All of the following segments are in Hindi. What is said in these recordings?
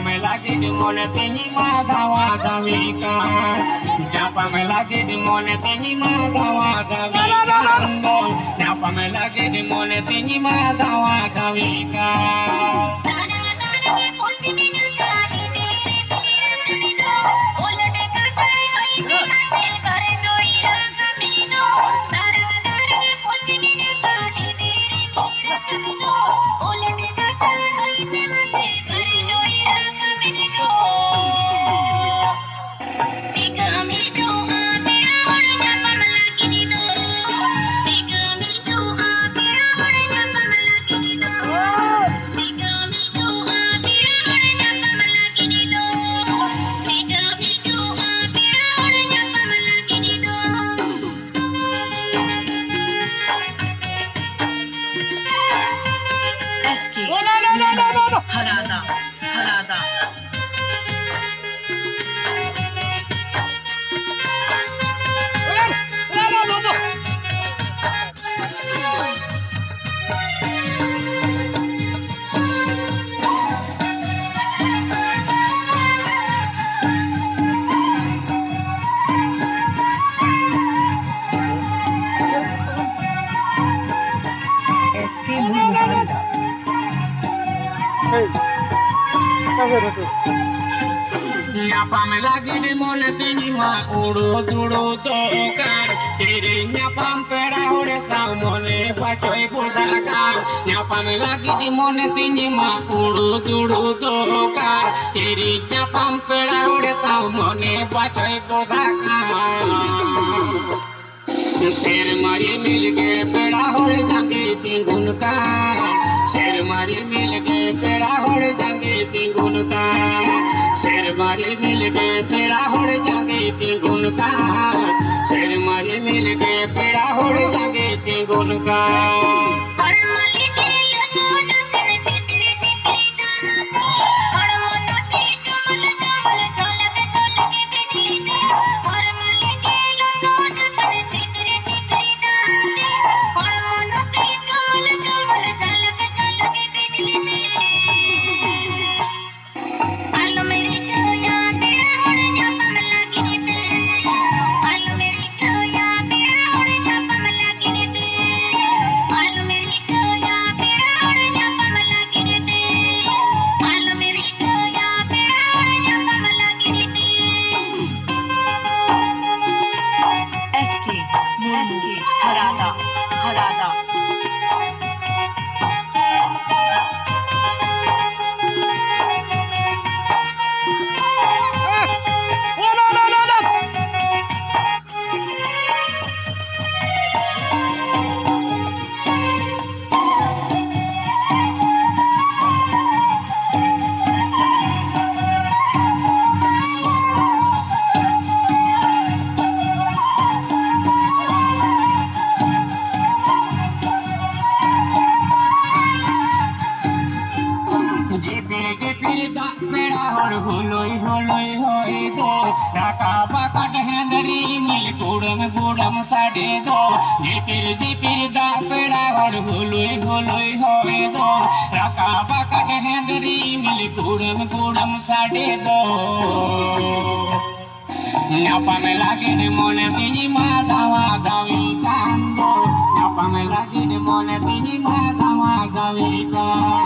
me lagi di mone tini magawa gawika. Nyapa me lagi di mone tini magawa gawika. Nyapa me lagi di mone tini magawa gawika. Harada, harada. Nyapa me lagi di mone tini ma udu dudu tokar. Tiri nyapa pera ore sa mone pachoi pudakar. Nyapa me lagi di mone tini ma udu dudu tokar. Tiri nyapa pera ore sa mone pachoi pudakar. शेर मारी मिल के पेड़ा हो जागे तिगुन का शेर मारी मिल के पेड़ा हो जागे तिगुन का शेर मारी मिल के पेड़ा हो जागे तिगुन का शेर मारी मिल के पेड़ा हो जागे तिगुन का Harada, harada. Holoi holoi hoi do raka bakat hendri mil gudam sade do jipir da peda hor holoi holoi hoi do raka bakat hendri mil gudam sade do nyapa me lagi di mone tini ma dawa dawi kando nyapa me lagi di mone tini ma dawa dawi kando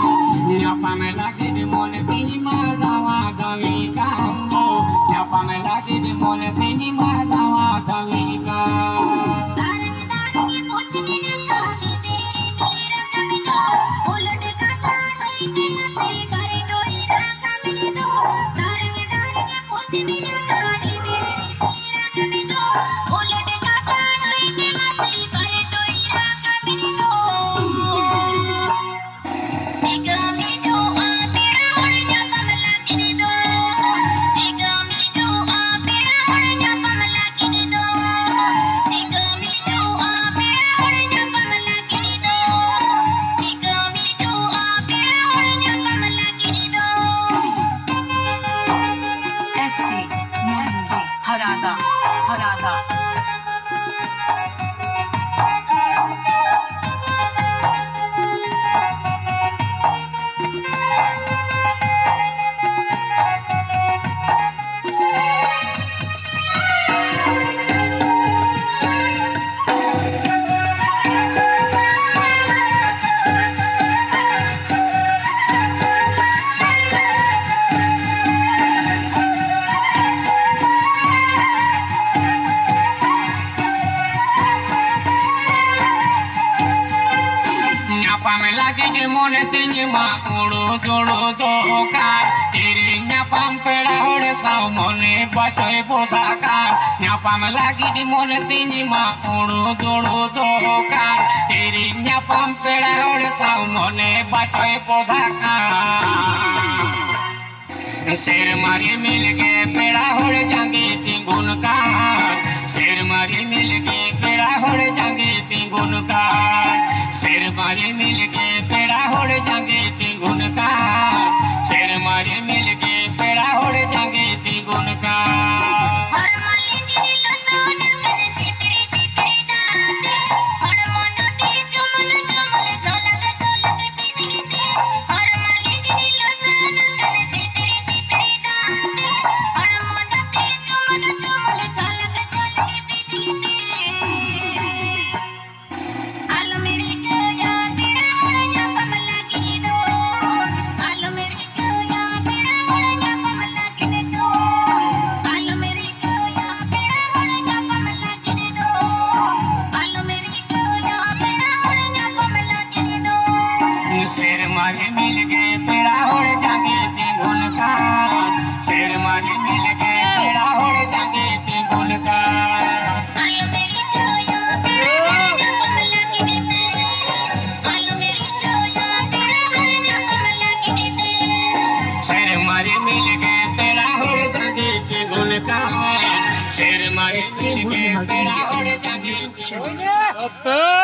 nyapa me lagi di mone tini ma dawa dawi kando nyapa me lagi di mone tini ma dawa dawi kando तिनी माँ उड़ो जोड़ो दोकार तेरे न्यापाम पेड़ा होड़े साव मोने बचोय बोधाकार न्यापाम लागी दी मोने तिनी माँ उड़ो जोड़ो दोकार तेरे न्यापाम पेड़ा होड़े साव मोने बचोय बोधाकार शेर मारी मिल गए पेड़ा होड़े जांगे तिंगुन का शेर मारी मिल गए पेड़ा होड़े जांगे तिंगुन का शेर मारी मिल गए पेड़ा होड़े जांगे तिंगुन का शेर मारी मिल गए पेड़ा होड़े जांगे तिंगुन का शेर मारे मिल गए पेड़ा होड़ जागे तिंगुन का शेर मारे मिल गए पेड़ा होड़ जागे तिंगुन का शेर मारे मिल गए पेड़ा होड़ जागे तिंगुन का शेर मारे मिल गए पेड़ा होड़ जागे तिंगुन का